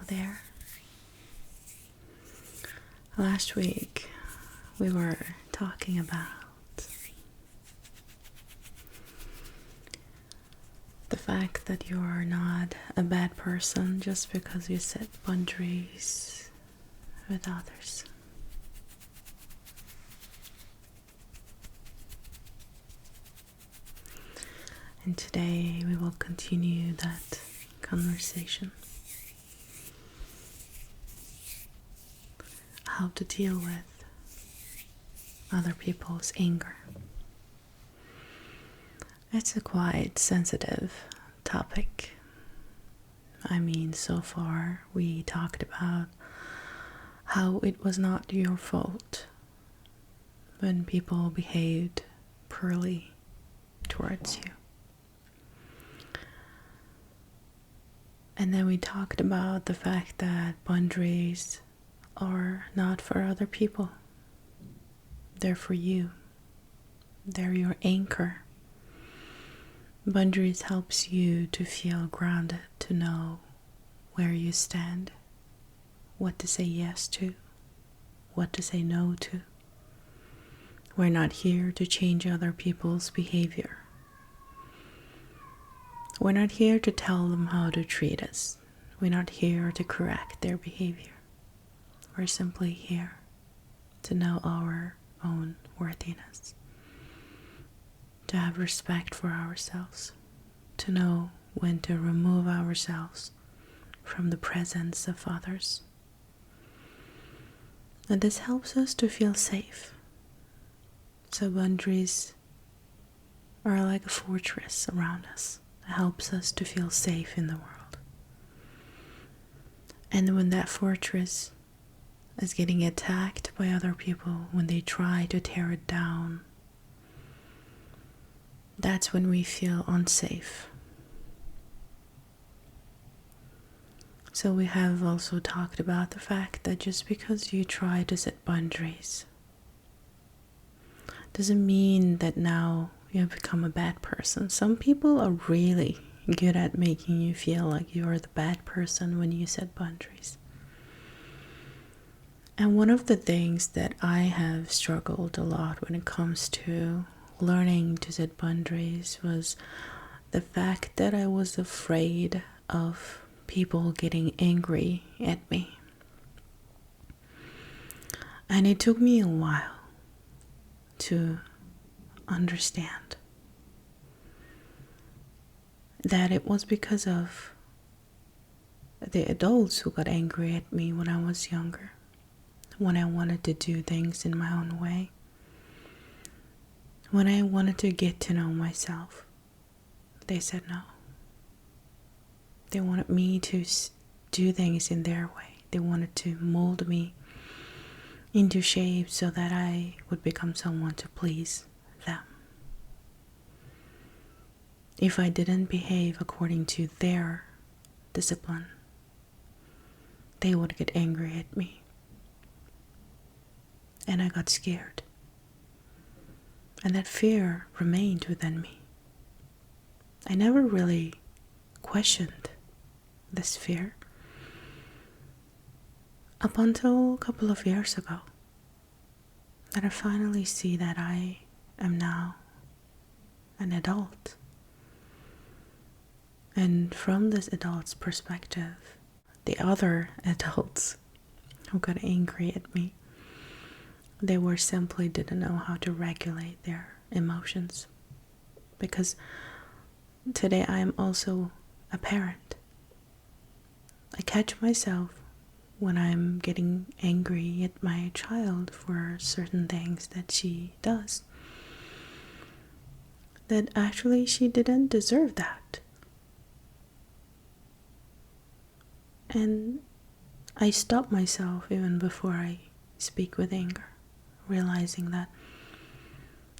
there. Last week we were talking about the fact that you are not a bad person just because you set boundaries with others. And today we will continue that conversation. How to deal with other people's anger. It's a quite sensitive topic. I mean, so far we talked about how it was not your fault when people behaved poorly towards you. And then we talked about the fact that boundaries are not for other people. They're for you. They're your anchor. Boundaries helps you to feel grounded, to know where you stand, what to say yes to, what to say no to. We're not here to change other people's behavior. We're not here to tell them how to treat us. We're not here to correct their behavior. We're simply here to know our own worthiness, to have respect for ourselves, to know when to remove ourselves from the presence of others. And this helps us to feel safe. So boundaries are like a fortress around us. It helps us to feel safe in the world. And when that fortress is getting attacked by other people, when they try to tear it down, that's when we feel unsafe. So we have also talked about the fact that just because you try to set boundaries doesn't mean that now you have become a bad person. Some people are really good at making you feel like you are the bad person when you set boundaries. And one of the things that I have struggled a lot when it comes to learning to set boundaries was the fact that I was afraid of people getting angry at me. And it took me a while to understand that it was because of the adults who got angry at me when I was younger, when I wanted to do things in my own way, when I wanted to get to know myself. They said no. They wanted me to do things in their way. They wanted to mold me into shape so that I would become someone to please them. If I didn't behave according to their discipline, they would get angry at me. And I got scared. And that fear remained within me. I never really questioned this fear up until a couple of years ago, that I finally see that I am now an adult. And from this adult's perspective, the other adults who got angry at me, they were simply didn't know how to regulate their emotions. Because today I am also a parent. I catch myself when I'm getting angry at my child for certain things that she does. That actually she didn't deserve that. And I stop myself even before I speak with anger, realizing that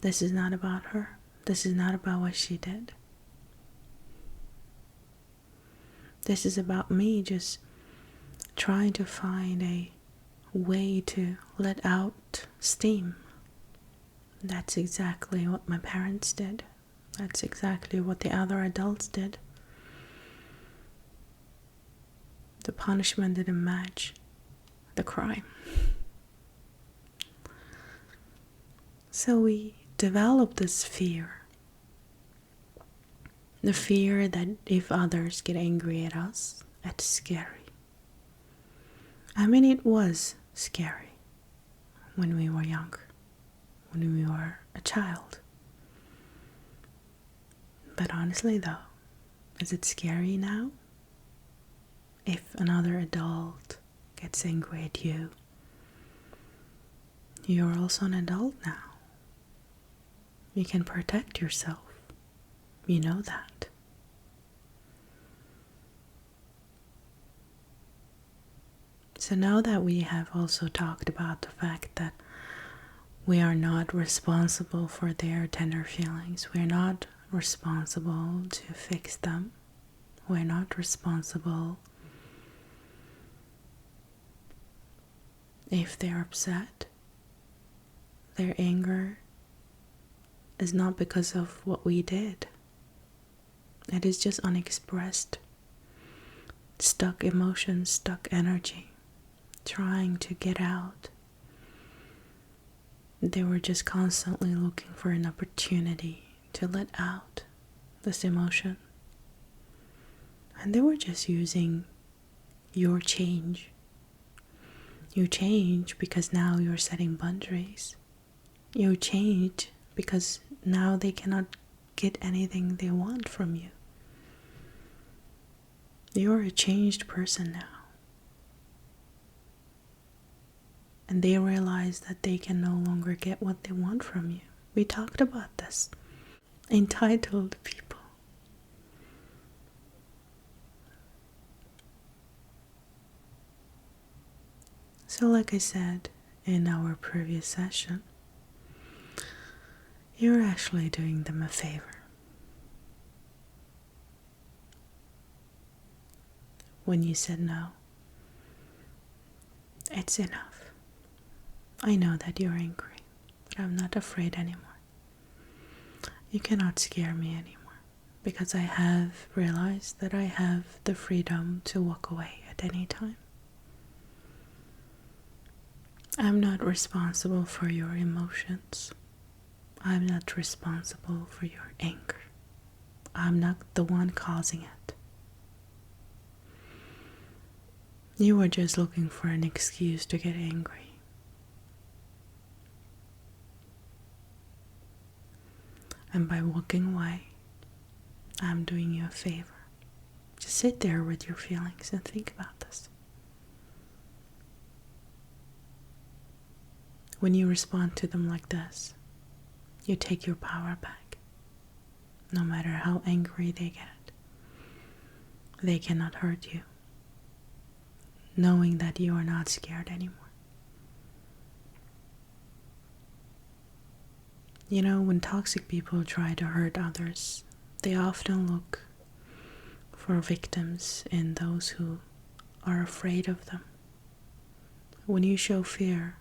this is not about her. This is not about what she did. This is about me just trying to find a way to let out steam. That's exactly what my parents did. That's exactly what the other adults did. The punishment didn't match the crime. So we developed this fear. The fear that if others get angry at us, it's scary. I mean, it was scary when we were younger, when we were a child. But honestly though, is it scary now? If another adult gets angry at you, you're also an adult now. You can protect yourself. You know that. So now that we have also talked about the fact that we are not responsible for their tender feelings, we're not responsible to fix them, we're not responsible if they're upset, their anger is not because of what we did. It is just unexpressed, stuck emotions, stuck energy, trying to get out. They were just constantly looking for an opportunity to let out this emotion. And they were just using your change. You change because now you're setting boundaries. You change because now they cannot get anything they want from you. You're a changed person now. And they realize that they can no longer get what they want from you. We talked about this. Entitled people. So like I said in our previous session, you're actually doing them a favor. When you said no, it's enough. I know that you're angry, but I'm not afraid anymore. You cannot scare me anymore, because I have realized that I have the freedom to walk away at any time. I'm not responsible for your emotions. I'm not responsible for your anger. I'm not the one causing it. You were just looking for an excuse to get angry. And by walking away, I'm doing you a favor. Just sit there with your feelings and think about this. When you respond to them like this, you take your power back. No matter how angry they get, they cannot hurt you, knowing that you are not scared anymore. You know, when toxic people try to hurt others, they often look for victims in those who are afraid of them. When you show fear,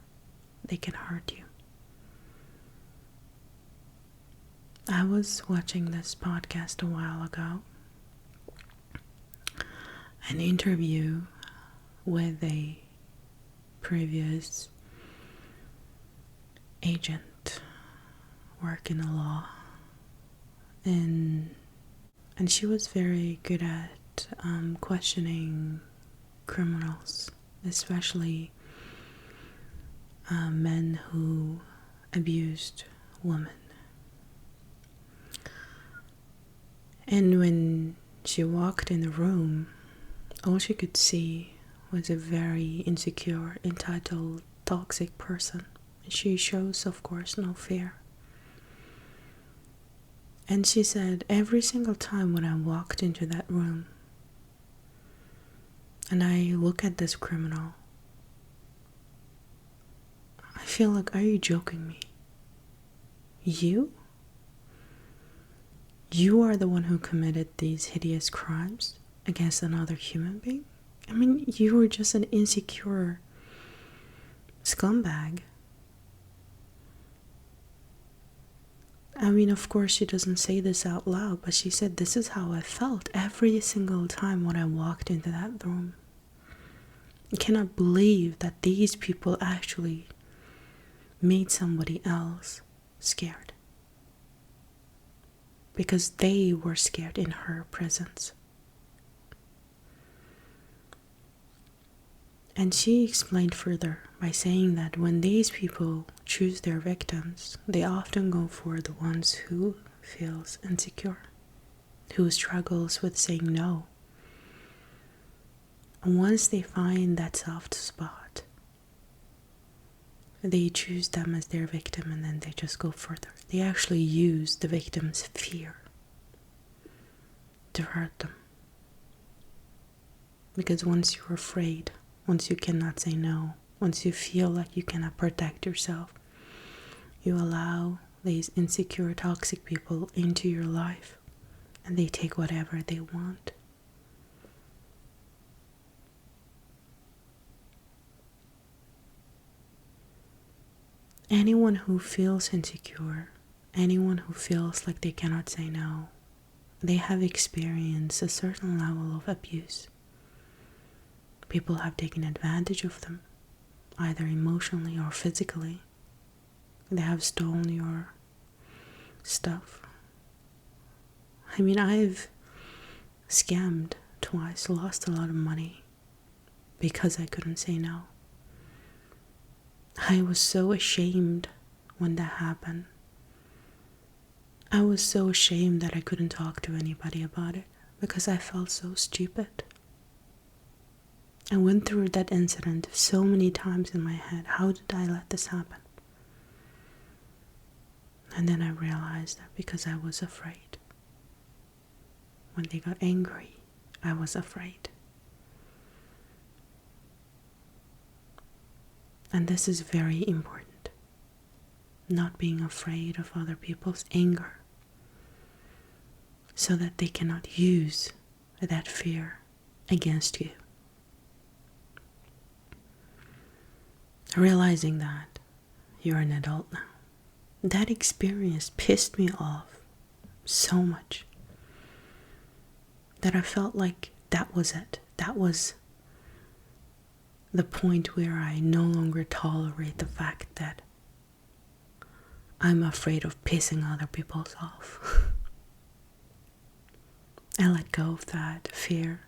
they can hurt you. I was watching this podcast a while ago, an interview with a previous agent working in the law, and she was very good at questioning criminals, especially men who abused women. And when she walked in the room, all she could see was a very insecure, entitled, toxic person. She shows, of course, no fear. And she said, every single time when I walked into that room and I look at this criminal, I feel like, are you joking me? You? You are the one who committed these hideous crimes against another human being? I mean, you were just an insecure scumbag. I mean, of course, she doesn't say this out loud, but she said, this is how I felt every single time when I walked into that room. I cannot believe that these people actually made somebody else scared. Because they were scared in her presence. And she explained further by saying that when these people choose their victims, they often go for the ones who feels insecure, who struggles with saying no. And once they find that soft spot, they choose them as their victim, and then they just go further. They actually use the victim's fear to hurt them. Because once you're afraid, once you cannot say no, once you feel like you cannot protect yourself, you allow these insecure, toxic people into your life, and they take whatever they want. Anyone who feels insecure, anyone who feels like they cannot say no, they have experienced a certain level of abuse. People have taken advantage of them, either emotionally or physically. They have stolen your stuff. I mean, I've scammed twice, lost a lot of money because I couldn't say no. I was so ashamed when that happened. I was so ashamed that I couldn't talk to anybody about it because I felt so stupid. I went through that incident so many times in my head. How did I let this happen? And then I realized that because I was afraid. When they got angry, I was afraid. And this is very important. Not being afraid of other people's anger, so that they cannot use that fear against you. Realizing that you're an adult now, that experience pissed me off so much that I felt like that was it. That was the point where I no longer tolerate the fact that I'm afraid of pissing other people off. I let go of that fear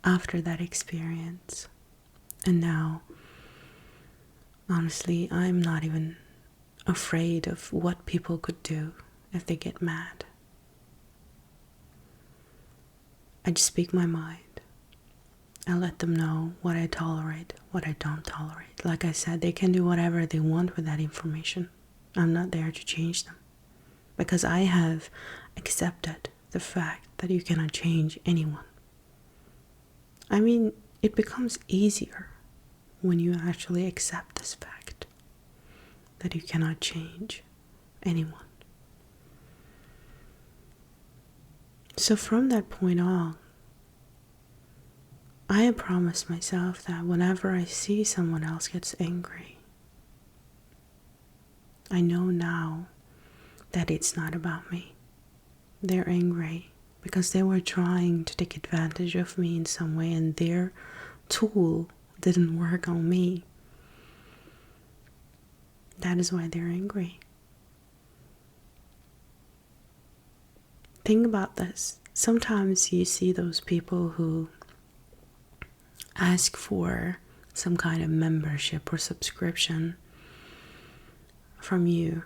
after that experience. And now, honestly, I'm not even afraid of what people could do if they get mad. I just speak my mind. I let them know what I tolerate, what I don't tolerate. Like I said, they can do whatever they want with that information. I'm not there to change them. Because I have accepted the fact that you cannot change anyone. I mean, it becomes easier when you actually accept this fact that you cannot change anyone. So from that point on, I have promised myself that whenever I see someone else gets angry, I know now that it's not about me. They're angry because they were trying to take advantage of me in some way, and their tool didn't work on me. That is why they're angry. Think about this. Sometimes you see those people who ask for some kind of membership or subscription from you.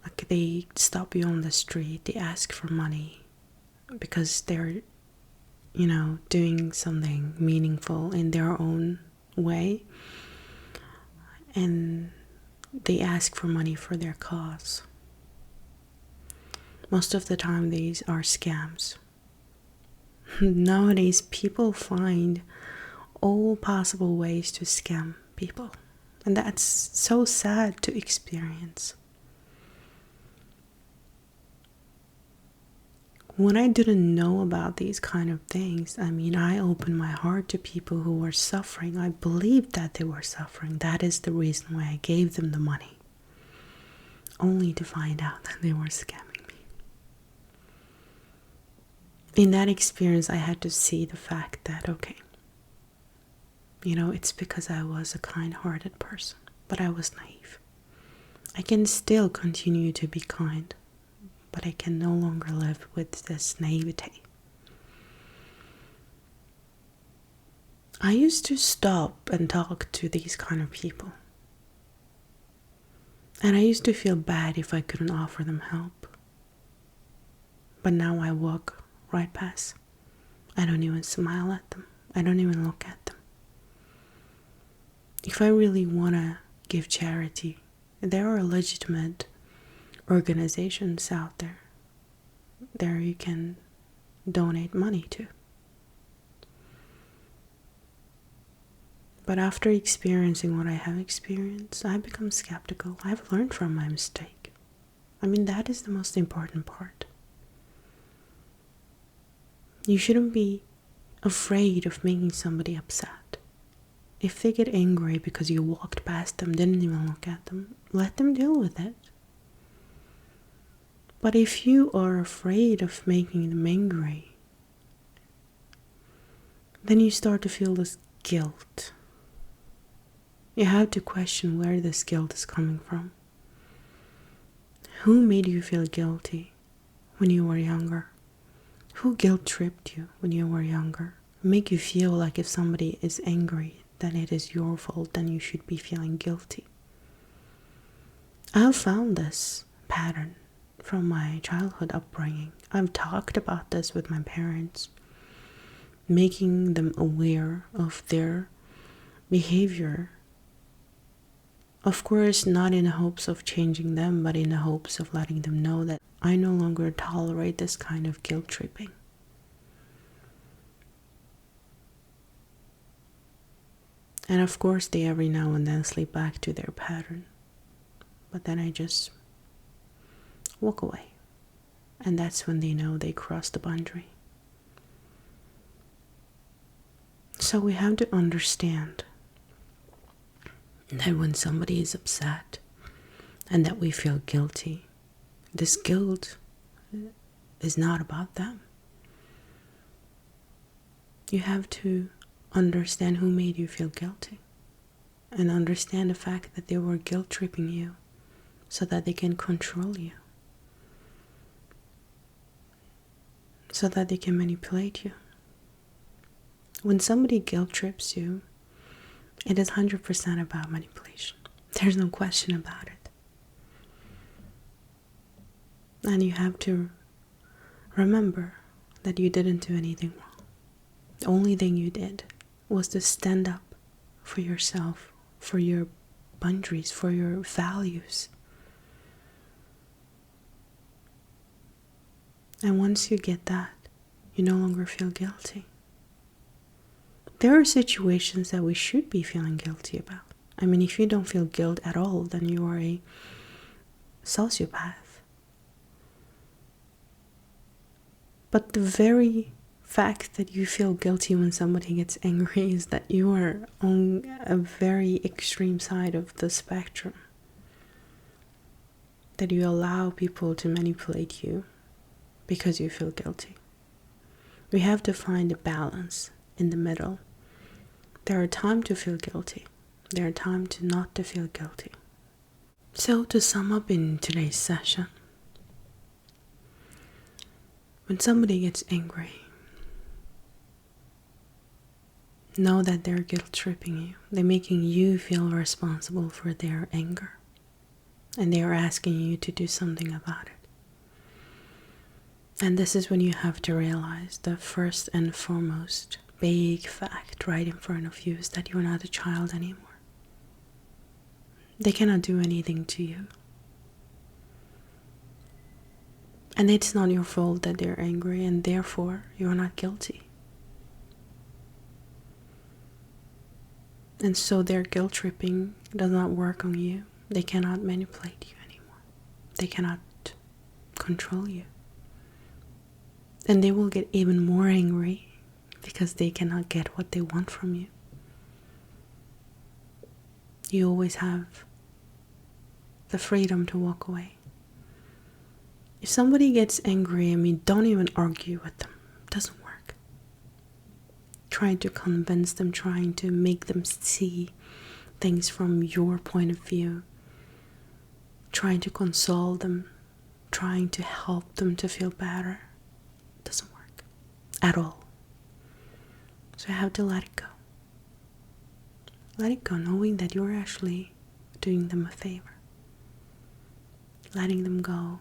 Like they stop you on the street, they ask for money because they're, doing something meaningful in their own way. And they ask for money for their cause. Most of the time, these are scams. Nowadays, people find all possible ways to scam people. And that's so sad to experience. When I didn't know about these kind of things, I opened my heart to people who were suffering. I believed that they were suffering. That is the reason why I gave them the money. Only to find out that they were scamming me. In that experience, I had to see the fact that, okay, It's because I was a kind-hearted person, but I was naive. I can still continue to be kind, but I can no longer live with this naivety. I used to stop and talk to these kind of people. And I used to feel bad if I couldn't offer them help. But now I walk right past. I don't even smile at them. I don't even look at them. If I really want to give charity, there are legitimate organizations out there you can donate money to. But after experiencing what I have experienced, I become skeptical. I've learned from my mistake. That is the most important part. You shouldn't be afraid of making somebody upset. If they get angry because you walked past them, didn't even look at them, let them deal with it. But if you are afraid of making them angry, then you start to feel this guilt. You have to question where this guilt is coming from. Who made you feel guilty when you were younger? Who guilt-tripped you when you were younger? Make you feel like if somebody is angry, then it is your fault, then you should be feeling guilty. I've found this pattern from my childhood upbringing. I've talked about this with my parents, making them aware of their behavior. Of course, not in the hopes of changing them, but in the hopes of letting them know that I no longer tolerate this kind of guilt tripping. And of course, they every now and then slip back to their pattern. But then I just walk away. And that's when they know they crossed the boundary. So we have to understand that when somebody is upset and that we feel guilty, this guilt is not about them. You have to understand who made you feel guilty and understand the fact that they were guilt tripping you so that they can control you, so that they can manipulate you. When somebody guilt trips you, it is 100% about manipulation. There's no question about it. And you have to remember that you didn't do anything wrong. The only thing you did was to stand up for yourself, for your boundaries, for your values. And once you get that, you no longer feel guilty. There are situations that we should be feeling guilty about. If you don't feel guilt at all, then you are a sociopath. But the very fact that you feel guilty when somebody gets angry is that you are on a very extreme side of the spectrum. That you allow people to manipulate you because you feel guilty. We have to find a balance in the middle. There are times to feel guilty. There are times to not to feel guilty. So to sum up in today's session, when somebody gets angry, know that they're guilt tripping you. They're making you feel responsible for their anger. And they are asking you to do something about it. And this is when you have to realize the first and foremost big fact right in front of you is that you're not a child anymore. They cannot do anything to you. And it's not your fault that they're angry, and therefore you're not guilty. And so their guilt tripping does not work on you. They cannot manipulate you anymore. They cannot control you. And they will get even more angry because they cannot get what they want from you. You always have the freedom to walk away. If somebody gets angry, don't even argue with them. It doesn't work. trying to convince them, trying to make them see things from your point of view, trying to console them, trying to help them to feel better. It doesn't work at all. So I have to let it go. Let it go, knowing that you're actually doing them a favor. Letting them go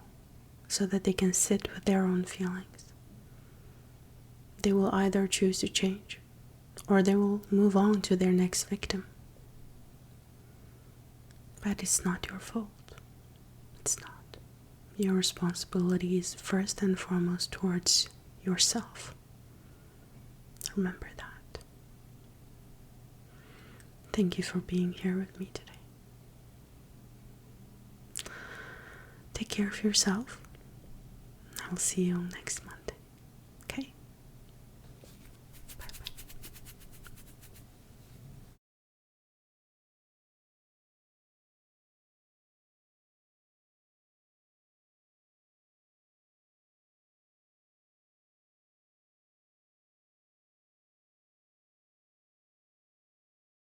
so that they can sit with their own feelings. They will either choose to change or they will move on to their next victim. But it's not your fault. It's not. Your responsibility is first and foremost towards yourself. Remember that. Thank you for being here with me today. Take care of yourself. I'll see you next month.